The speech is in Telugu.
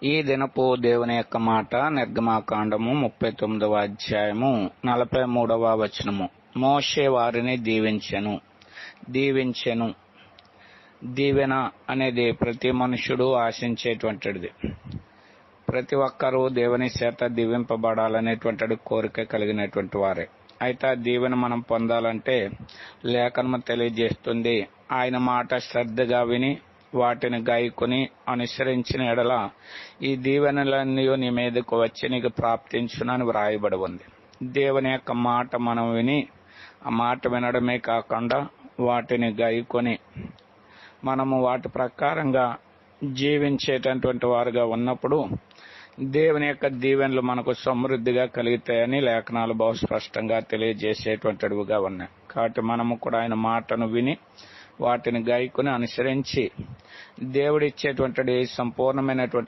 ఈ దినపు దేవుని యొక్క మాట నిర్గమాకాండము 39వ అధ్యాయము 43వ వచనము. మోషే వారిని దీవించెను. దీవెన అనేది ప్రతి మనుషుడు ఆశించేటువంటిది. ప్రతి ఒక్కరూ దేవుని చేత దీవింపబడాలనేటువంటి కోరిక కలిగినటువంటి వారే. అయితే ఆ దీవెన మనం పొందాలంటే లేఖనము తెలియజేస్తుంది, ఆయన మాట శ్రద్ధగా విని వాటిని గాయకుని అనుసరించిన ఎడల ఈ దీవెనలన్నీ నీ మీదకు వచ్చి నీకు ప్రాప్తించునని వ్రాయబడి ఉంది. దేవుని యొక్క మాట మనం విని ఆ మాట వినడమే కాకుండా వాటిని గాయకొని మనము వాటి ప్రకారంగా జీవించేటటువంటి వారుగా ఉన్నప్పుడు దేవుని యొక్క దీవెనలు మనకు సమృద్ధిగా కలుగుతాయని లేఖనాలు బహు స్పష్టంగా తెలియజేసేటువంటివిగా ఉన్నాయి. కాబట్టి మనము కూడా ఆయన మాటను విని వాటిని గాయకుని అనుసరించి దేవుడిచ్చేటువంటి సంపూర్ణమైనటువంటి